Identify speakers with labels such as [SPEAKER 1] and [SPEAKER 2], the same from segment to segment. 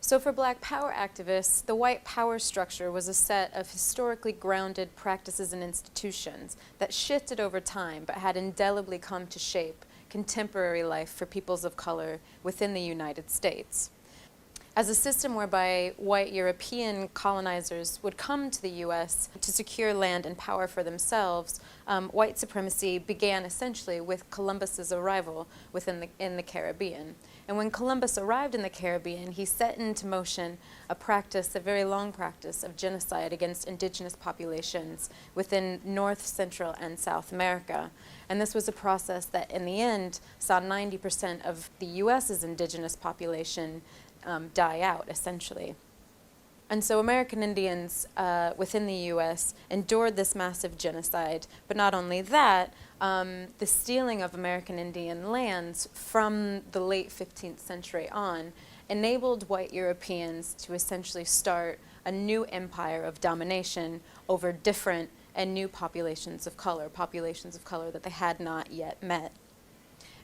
[SPEAKER 1] So for Black Power activists, the white power structure was a set of historically grounded practices and institutions that shifted over time but had indelibly come to shape contemporary life for peoples of color within the United States. As a system whereby white European colonizers would come to the U.S. to secure land and power for themselves, white supremacy began essentially with Columbus's arrival in the Caribbean. And when Columbus arrived in the Caribbean, he set into motion a very long practice of genocide against indigenous populations within North, Central, and South America. And this was a process that in the end saw 90% of the U.S.'s indigenous population die out, essentially. And so American Indians within the U.S. endured this massive genocide, but not only that, the stealing of American Indian lands from the late 15th century on enabled white Europeans to essentially start a new empire of domination over different and new populations of color that they had not yet met.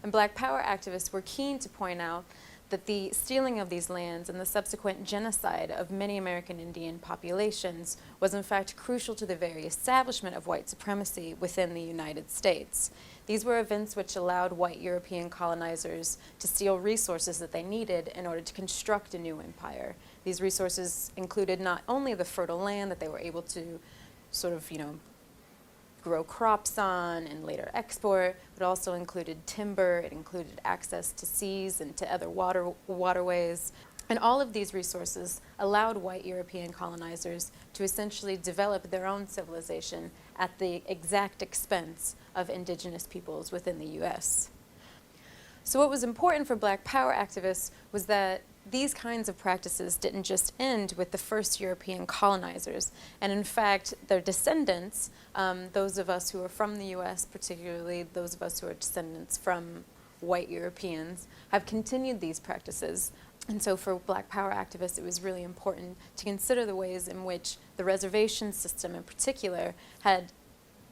[SPEAKER 1] And Black Power activists were keen to point out that the stealing of these lands and the subsequent genocide of many American Indian populations was in fact crucial to the very establishment of white supremacy within the United States. These were events which allowed white European colonizers to steal resources that they needed in order to construct a new empire. These resources included not only the fertile land that they were able to grow crops on and later export, but also included timber, it included access to seas and to other waterways. And all of these resources allowed white European colonizers to essentially develop their own civilization at the exact expense of indigenous peoples within the U.S. So what was important for Black Power activists was that these kinds of practices didn't just end with the first European colonizers, and in fact their descendants, those of us who are from the U.S., particularly those of us who are descendants from white Europeans, have continued these practices. And so for Black Power activists it was really important to consider the ways in which the reservation system in particular had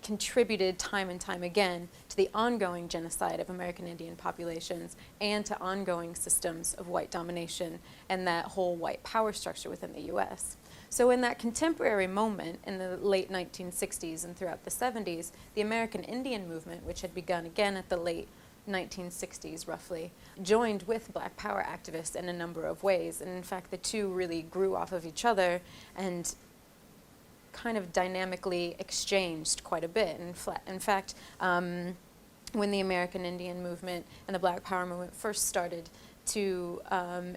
[SPEAKER 1] contributed time and time again to the ongoing genocide of American Indian populations and to ongoing systems of white domination and that whole white power structure within the U.S. So in that contemporary moment in the late 1960s and throughout the 70s, the American Indian movement, which had begun again at the late 1960s roughly, joined with Black Power activists in a number of ways. And in fact, the two really grew off of each other and kind of dynamically exchanged quite a bit. In fact, when the American Indian movement and the Black Power movement first started to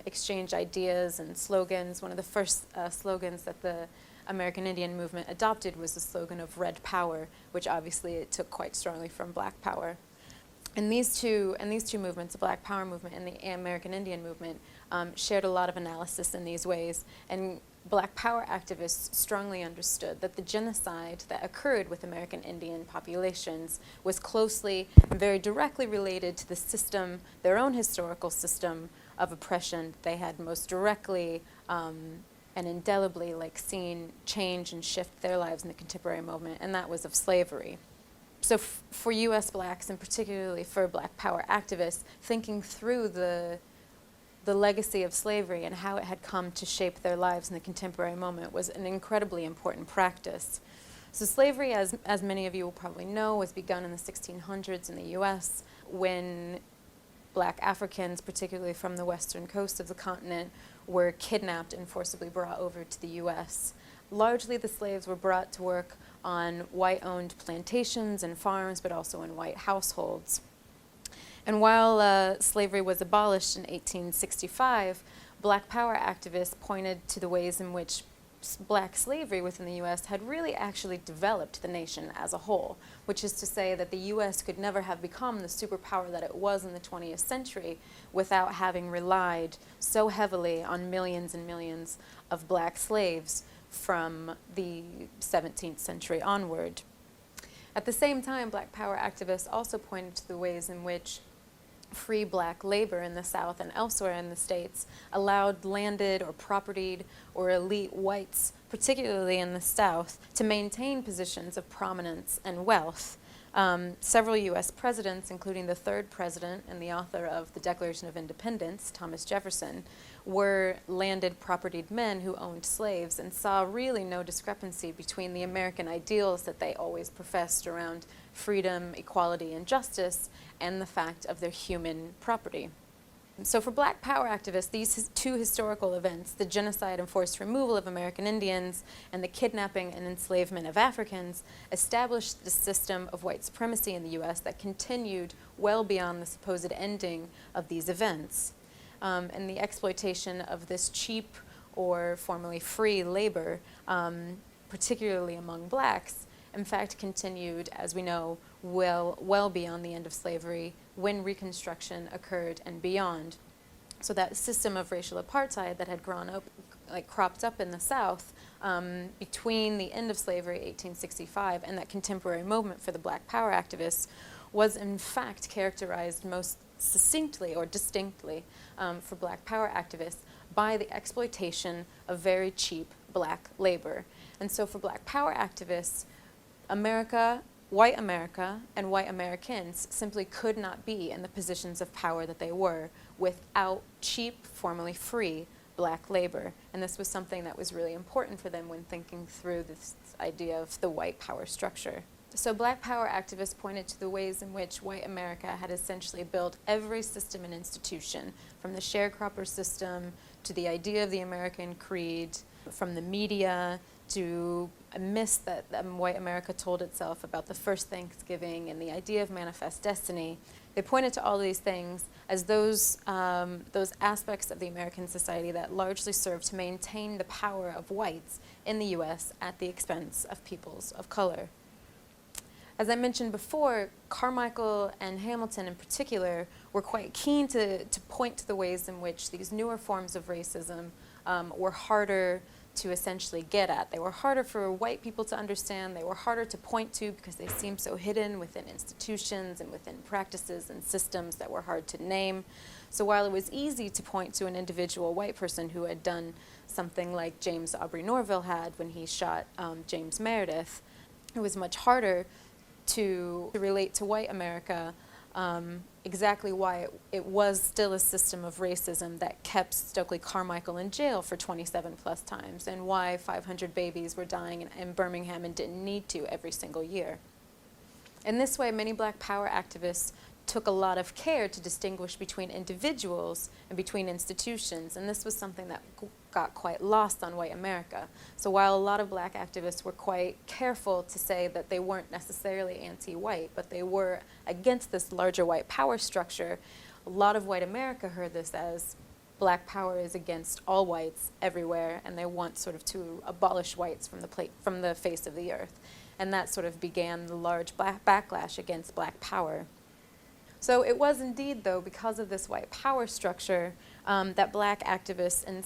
[SPEAKER 1] exchange ideas and slogans, one of the first slogans that the American Indian movement adopted was the slogan of Red Power, which obviously it took quite strongly from Black Power. And these two movements, the Black Power movement and the American Indian movement, shared a lot of analysis in these ways. And Black Power activists strongly understood that the genocide that occurred with American Indian populations was closely and very directly related to the system, their own historical system of oppression they had most directly and indelibly seen change and shift their lives in the contemporary moment, and that was of slavery. So for U.S. blacks, and particularly for Black Power activists, thinking through the legacy of slavery and how it had come to shape their lives in the contemporary moment was an incredibly important practice. So slavery, as many of you will probably know, was begun in the 1600s in the U.S. when Black Africans, particularly from the western coast of the continent, were kidnapped and forcibly brought over to the U.S. Largely the slaves were brought to work on white-owned plantations and farms, but also in white households. And while slavery was abolished in 1865, Black Power activists pointed to the ways in which black slavery within the U.S. had really actually developed the nation as a whole, which is to say that the U.S. could never have become the superpower that it was in the 20th century without having relied so heavily on millions and millions of black slaves from the 17th century onward. At the same time, Black Power activists also pointed to the ways in which free black labor in the South and elsewhere in the states allowed landed or propertied or elite whites, particularly in the South, to maintain positions of prominence and wealth. Several U.S. presidents, including the third president and the author of the Declaration of Independence, Thomas Jefferson, were landed propertied men who owned slaves and saw really no discrepancy between the American ideals that they always professed around freedom, equality, and justice, and the fact of their human property. So for Black Power activists, these two historical events, the genocide and forced removal of American Indians and the kidnapping and enslavement of Africans, established the system of white supremacy in the U.S. that continued well beyond the supposed ending of these events. And the exploitation of this cheap or formerly free labor, particularly among blacks, in fact continued, as we know, well beyond the end of slavery when Reconstruction occurred and beyond. So that system of racial apartheid that had cropped up in the South between the end of slavery, 1865, and that contemporary moment for the Black Power activists was in fact characterized most succinctly or distinctly for Black Power activists by the exploitation of very cheap black labor. And so for Black Power activists, white America and white Americans simply could not be in the positions of power that they were without cheap, formerly free, black labor. And this was something that was really important for them when thinking through this idea of the white power structure. So Black Power activists pointed to the ways in which white America had essentially built every system and institution, from the sharecropper system to the idea of the American creed, from the media to a myth that white America told itself about the first Thanksgiving and the idea of manifest destiny. They pointed to all of these things as those aspects of the American society that largely served to maintain the power of whites in the U.S. at the expense of peoples of color. As I mentioned before, Carmichael and Hamilton in particular were quite keen to point to the ways in which these newer forms of racism were harder to essentially get at. They were harder for white people to understand. They were harder to point to because they seemed so hidden within institutions and within practices and systems that were hard to name. So while it was easy to point to an individual white person who had done something like James Aubrey Norville had when he shot James Meredith, it was much harder to relate to white America exactly why it was still a system of racism that kept Stokely Carmichael in jail for 27 plus times, and why 500 babies were dying in Birmingham and didn't need to every single year. In this way, many Black Power activists took a lot of care to distinguish between individuals and between institutions, and this was something that got quite lost on white America. So while a lot of black activists were quite careful to say that they weren't necessarily anti-white, but they were against this larger white power structure, a lot of white America heard this as Black Power is against all whites everywhere, and they want sort of to abolish whites from the face of the earth. And that sort of began the large backlash against Black Power. So it was indeed, though, because of this white power structure that black activists and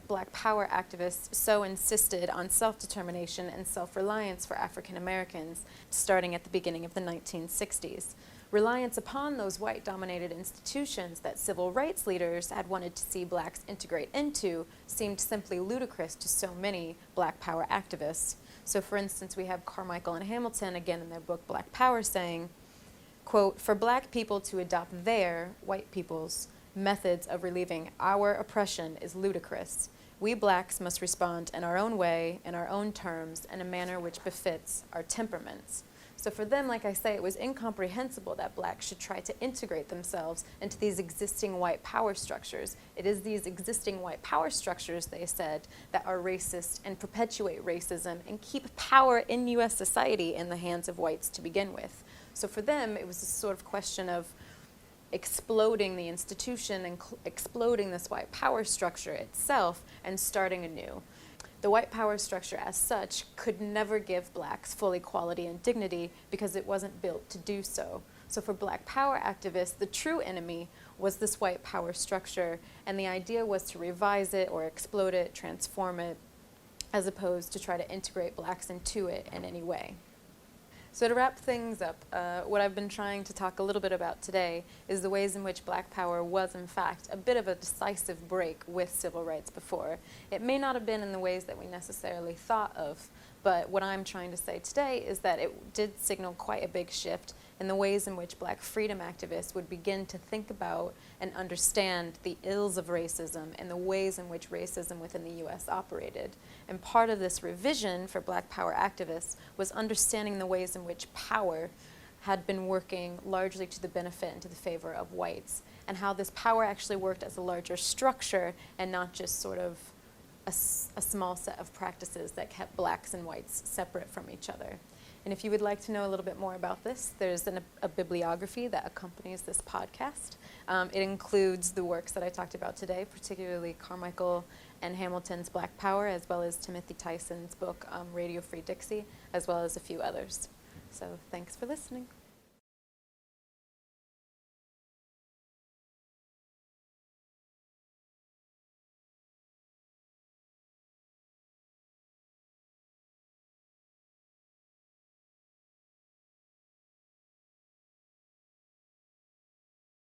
[SPEAKER 1] Black Power activists so insisted on self-determination and self-reliance for African Americans, starting at the beginning of the 1960s. Reliance upon those white-dominated institutions that civil rights leaders had wanted to see blacks integrate into seemed simply ludicrous to so many Black Power activists. So for instance, we have Carmichael and Hamilton, again in their book Black Power, saying, quote, "For black people to adopt their, white people's, methods of relieving our oppression is ludicrous. We blacks must respond in our own way, in our own terms, in a manner which befits our temperaments." So for them, like I say, it was incomprehensible that blacks should try to integrate themselves into these existing white power structures. It is these existing white power structures, they said, that are racist and perpetuate racism and keep power in U.S. society in the hands of whites to begin with. So for them, it was a sort of question of exploding the institution and exploding this white power structure itself and starting anew. The white power structure as such could never give blacks full equality and dignity because it wasn't built to do so. So for Black Power activists, the true enemy was this white power structure, and the idea was to revise it or explode it, transform it, as opposed to try to integrate blacks into it in any way. So to wrap things up, what I've been trying to talk a little bit about today is the ways in which Black Power was, in fact, a bit of a decisive break with civil rights before. It may not have been in the ways that we necessarily thought of, but what I'm trying to say today is that it did signal quite a big shift and the ways in which black freedom activists would begin to think about and understand the ills of racism and the ways in which racism within the U.S. operated. And part of this revision for black power activists was understanding the ways in which power had been working largely to the benefit and to the favor of whites, and how this power actually worked as a larger structure and not just sort of a small set of practices that kept blacks and whites separate from each other. And if you would like to know a little bit more about this, there's a bibliography that accompanies this podcast. It includes the works that I talked about today, particularly Carmichael and Hamilton's Black Power, as well as Timothy Tyson's book, Radio Free Dixie, as well as a few others. So thanks for listening.